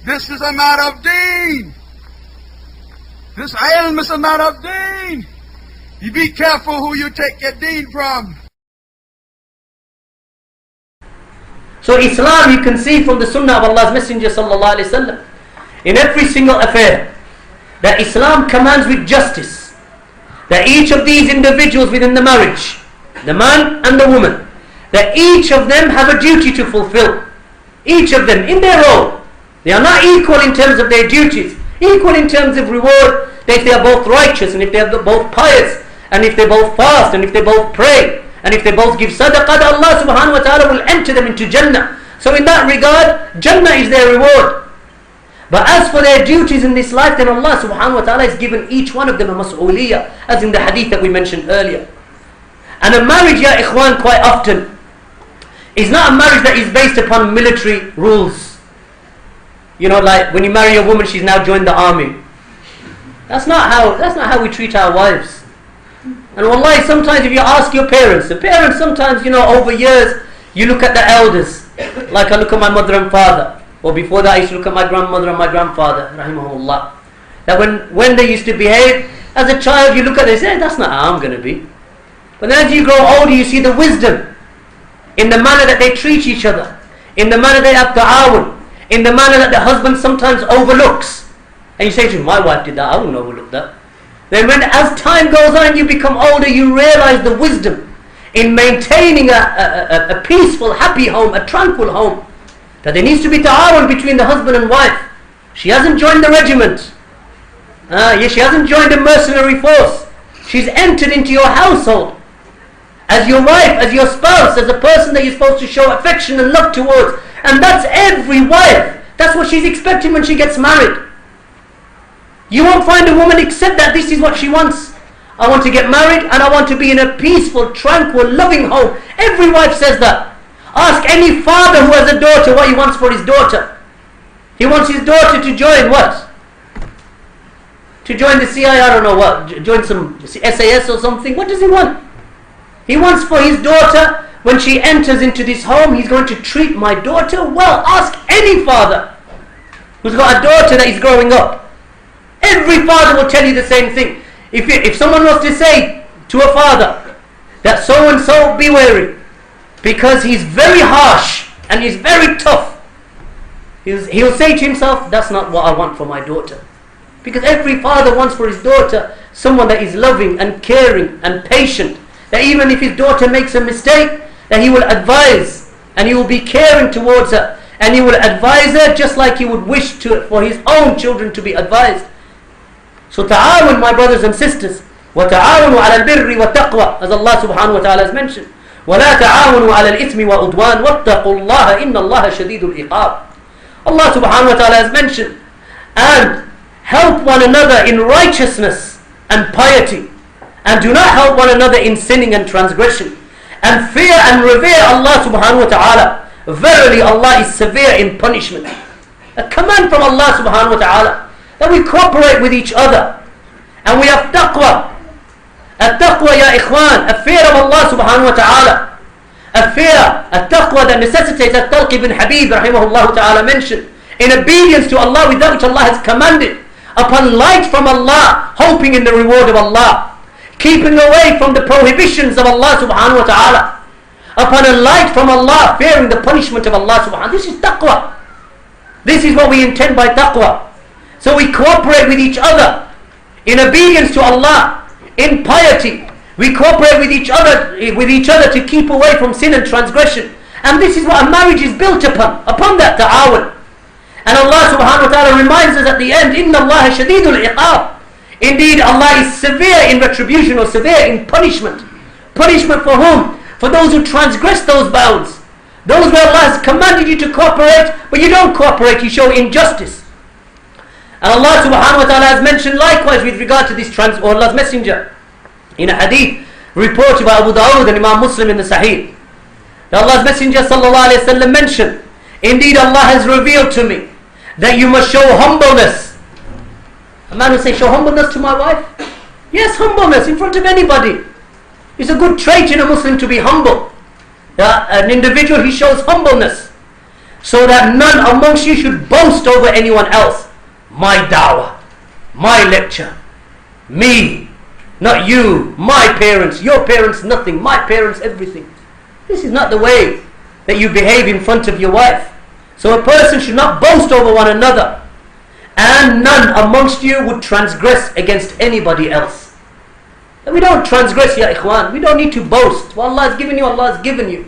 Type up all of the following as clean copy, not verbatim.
This is a matter of deen. This ilm is a matter of deen. You be careful who you take your deen from. So Islam, you can see from the sunnah of Allah's Messenger sallallahu alaihi wasallam, in every single affair, that Islam commands with justice. That each of these individuals within the marriage, the man and the woman, that each of them have a duty to fulfill. Each of them in their role. They are not equal in terms of their duties, equal in terms of reward. That if they are both righteous, and if they are both pious, and if they both fast, and if they both pray, and if they both give sadaqah, Allah subhanahu wa ta'ala will enter them into Jannah. So in that regard, Jannah is their reward. But as for their duties in this life, then Allah subhanahu wa ta'ala has given each one of them a mas'uliyah, as in the hadith that we mentioned earlier. And a marriage, ya ikhwan, quite often is not a marriage that is based upon military rules. You know, like when you marry a woman, she's now joined the army. That's not how we treat our wives. And wallahi, sometimes if you ask your parents, the parents sometimes, you know, over years, you look at the elders, like I look at my mother and father, or before that I used to look at my grandmother and my grandfather, rahimahullah. That when they used to behave, as a child you look at it and say, that's not how I'm going to be. But then as you grow older, you see the wisdom in the manner that they treat each other, in the manner they have ta'awun, in the manner that the husband sometimes overlooks. And you say to him, my wife did that, I wouldn't overlook that. Then as time goes on, you become older, you realize the wisdom in maintaining a peaceful, happy home, a tranquil home. That there needs to be ta'awun between the husband and wife. She hasn't joined the regiment. She hasn't joined a mercenary force. She's entered into your household as your wife, as your spouse, as a person that you're supposed to show affection and love towards. And that's every wife. That's what she's expecting when she gets married. You won't find a woman except that this is what she wants. I want to get married and I want to be in a peaceful, tranquil, loving home. Every wife says that. Ask any father who has a daughter what he wants for his daughter. He wants his daughter to join what? To join the CIA, I don't know what. Join some SAS or something. What does he want? He wants for his daughter, when she enters into this home, he's going to treat my daughter well. Ask any father who's got a daughter that is growing up. Every father will tell you the same thing. If someone was to say to a father that so and so be wary, because he's very harsh and he's very tough, he'll say to himself, that's not what I want for my daughter. Because every father wants for his daughter someone that is loving and caring and patient, that even if his daughter makes a mistake, that he will advise and he will be caring towards her, and he will advise her just like he would wish for his own children to be advised. So ta'awun, my brothers and sisters, وَتَعَاوَنُوا عَلَى الْبِرِّ وَالتَّقْوَى, as Allah subhanahu wa ta'ala has mentioned. وَلَا تَعَاوَنُوا عَلَى الْإِثْمِ وَعُدْوَانِ وَاتَّقُوا اللَّهَ إِنَّ اللَّهَ شَدِيدُ الْعِقَابِ. Allah subhanahu wa ta'ala has mentioned, and help one another in righteousness and piety, and do not help one another in sinning and transgression, and fear and revere Allah subhanahu wa ta'ala. Verily Allah is severe in punishment. A command from Allah subhanahu wa ta'ala, that we cooperate with each other, and we have taqwa. A taqwa, ya ikhwan, a fear of Allah subhanahu wa ta'ala, a fear, a taqwa that necessitates, as Talq ibn Habib rahimahullah ta'ala mentioned, in obedience to Allah with that which Allah has commanded, upon light from Allah, hoping in the reward of Allah, keeping away from the prohibitions of Allah subhanahu wa ta'ala, upon a light from Allah, fearing the punishment of Allah subhanahu wa ta'ala. This is taqwa. This is what we intend by taqwa. So we cooperate with each other in obedience to Allah, in piety. We cooperate with each other to keep away from sin and transgression. And this is what a marriage is built upon that ta'awun. And Allah subhanahu wa ta'ala reminds us at the end, إِنَّ اللَّهَ شَدِيدُ الْعِقَابِ. Indeed, Allah is severe in retribution, or severe in punishment. Punishment for whom? For those who transgress those bounds. Those where Allah has commanded you to cooperate, but you don't cooperate, you show injustice. And Allah subhanahu wa ta'ala has mentioned likewise with regard to this or Allah's messenger in a hadith reported by Abu Dawud and Imam Muslim in the Sahih, that Allah's messenger sallallahu alayhi wa sallam mentioned, indeed Allah has revealed to me that you must show humbleness. A man will say, show humbleness to my wife? Yes, humbleness in front of anybody. It's a good trait in a Muslim to be humble. An individual, he shows humbleness. so that none amongst you should boast over anyone else. My da'wah, my lecture, me, not you, my parents, your parents nothing, my parents everything. This is not the way that you behave in front of your wife. So a person should not boast over one another, and none amongst you would transgress against anybody else. And we don't transgress, ya ikhwan. We don't need to boast. What Allah has given you, Allah has given you.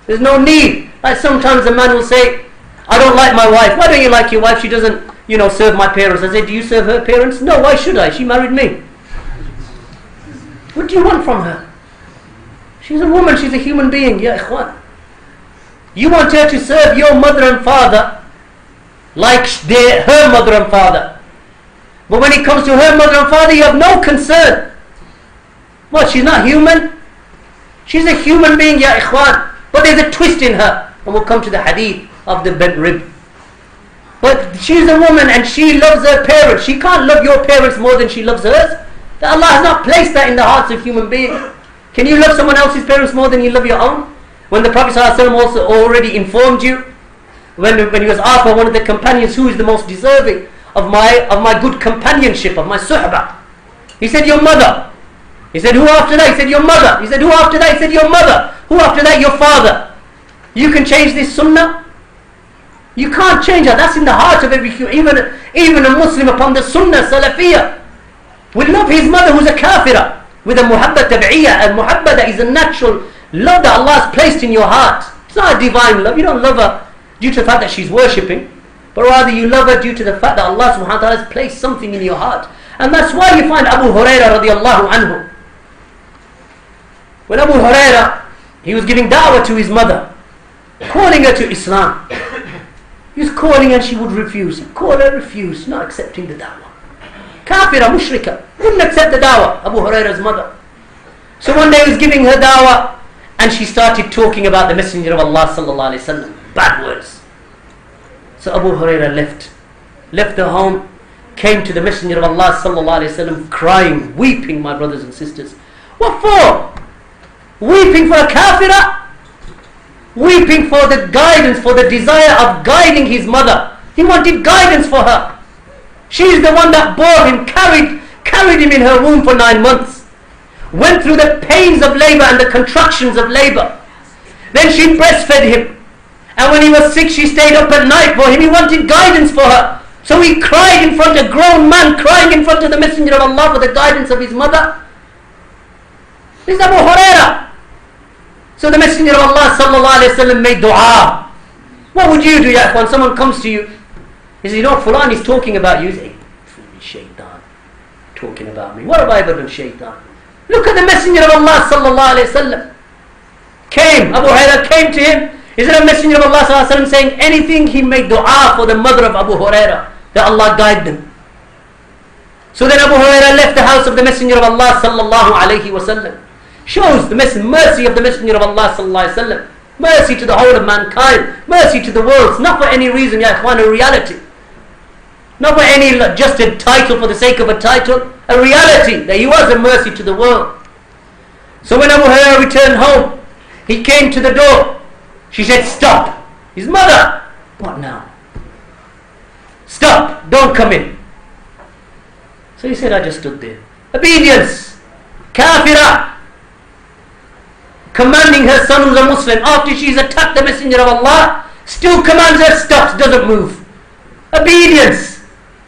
There's no need. Like sometimes a man will say, I don't like my wife. Why don't you like your wife? She doesn't, serve my parents. I say, do you serve her parents? No, why should I? She married me. What do you want from her? She's a woman, she's a human being, ya ikhwan. You want her to serve your mother and father like her mother and father. But when it comes to her mother and father, you have no concern. What, she's not human? She's a human being, ya ikhwan. But there's a twist in her. And we'll come to the hadith of the bent rib. But she's a woman and she loves her parents. She can't love your parents more than she loves hers. Allah has not placed that in the hearts of human beings. Can you love someone else's parents more than you love your own? When the Prophet ﷺ also already informed you, when he was asked by one of the companions, who is the most deserving of my good companionship, of my suhbah? He said, your mother. He said, who after that? He said, your mother. He said, who after that? He said, your mother. Who after that? Your father. You can change this sunnah? You can't change that. That's in the heart of every human. Even a Muslim upon the sunnah, salafiyah, will love his mother who's a kafirah with a muhabba tab'iyah, a muhabba that is a natural love that Allah has placed in your heart. It's not a divine love. You don't love her due to the fact that she's worshipping, but rather you love her due to the fact that Allah subhanahu wa ta'ala has placed something in your heart. And that's why you find Abu Hurairah radiallahu anhu. When Abu Hurairah, he was giving da'wah to his mother, calling her to Islam. He was calling and she would refuse. He'd call her, refuse, not accepting the da'wah. Kafira, mushrika, wouldn't accept the da'wah, Abu Hurairah's mother. So one day he was giving her da'wah and she started talking about the Messenger of Allah sallallahu alaihi wasallam, bad words. So Abu Hurairah left the home, came to the Messenger of Allah sallallahu alaihi wasallam, crying, weeping, my brothers and sisters. What for? Weeping for a kafira? Weeping for the guidance, for the desire of guiding his mother. He wanted guidance for her. She is the one that bore him, carried him in her womb for 9 months. Went through the pains of labor and the contractions of labor. Then she breastfed him. And when he was sick, she stayed up at night for him. He wanted guidance for her. So he cried in front of a grown man, crying in front of the Messenger of Allah for the guidance of his mother. This is Abu Hurairah. So the Messenger of Allah sallallahu alayhi wa sallam made dua. What would you do, ya when someone comes to you? He says, Fulan is talking about you. You say, shaitan, talking about me. What have I ever done, shaitan? Look at the Messenger of Allah sallallahu alayhi wa sallam. Abu Hurairah came to him. Is there a Messenger of Allah sallallahu alayhi wa sallam saying anything? He made dua for the mother of Abu Hurairah, that Allah guide them. So then Abu Hurairah left the house of the Messenger of Allah sallallahu alayhi wa sallam. Shows the mercy of the Messenger of Allah sallallahu alaihi wasallam, mercy to the whole of mankind, mercy to the world, not for any reason, ya ikhwan, a reality, not for any just a title for the sake of a title, a reality that he was a mercy to the world. So when Abu Hurairah returned home, he came to the door. She said, stop. His mother, what now? Stop, don't come in. So he said, I just stood there. Obedience, kafirah. Commanding her son who's a Muslim, after she's attacked the Messenger of Allah, still commands her, stops, doesn't move. Obedience.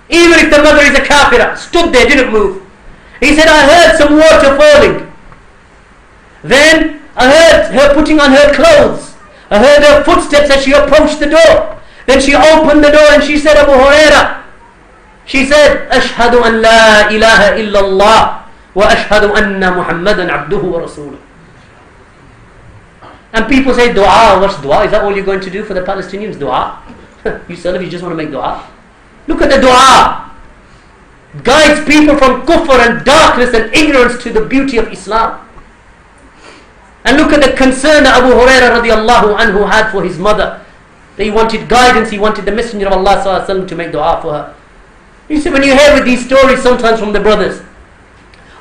Even if the mother is a kafirah, stood there, didn't move. He said, I heard some water falling. Then I heard her putting on her clothes. I heard her footsteps as she approached the door. Then she opened the door and she said, Abu Hurairah, she said, Ashhadu an la ilaha illallah wa ashhadu anna Muhammadan abduhu wa rasuluh. And people say, dua, what's dua? Is that all you're going to do for the Palestinians? Dua? You Salafis just want to make dua? Look at the dua. Guides people from kufr and darkness and ignorance to the beauty of Islam. And look at the concern that Abu Hurairah radiallahu anhu had for his mother. That he wanted guidance, he wanted the Messenger of Allah sallallahu alaihi wasallam to make dua for her. You see, when you hear with these stories sometimes from the brothers,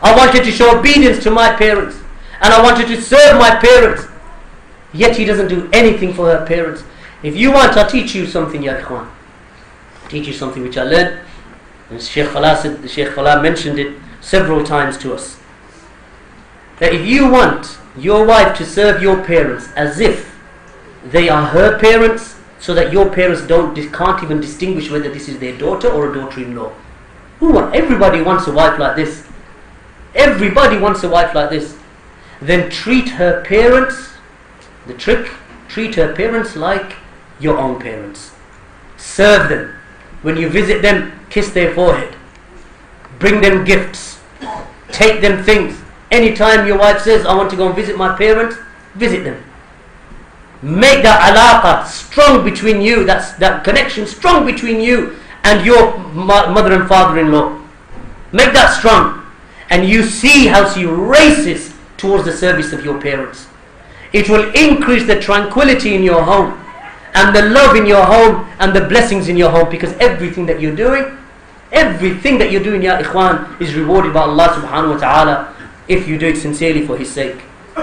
I wanted to show obedience to my parents, and I wanted to serve my parents. Yet he doesn't do anything for her parents. If you want, I'll teach you something, ya ikhwan. Teach you something which I learned. And Shaykh Falah mentioned it several times to us. That if you want your wife to serve your parents as if they are her parents, so that your parents can't even distinguish whether this is their daughter or a daughter-in-law. Everybody wants a wife like this. Everybody wants a wife like this. Then treat her parents, treat her parents like your own parents. Serve them. When you visit them, kiss their forehead. Bring them gifts. Take them things. Anytime your wife says, I want to go and visit my parents, visit them. Make that alaqa strong between you, that connection strong between you and your mother and father-in-law. Make that strong. And you see how she races towards the service of your parents. It will increase the tranquility in your home, and the love in your home, and the blessings in your home, because everything that you're doing, ya ikhwan, is rewarded by Allah subhanahu wa ta'ala if you do it sincerely for His sake.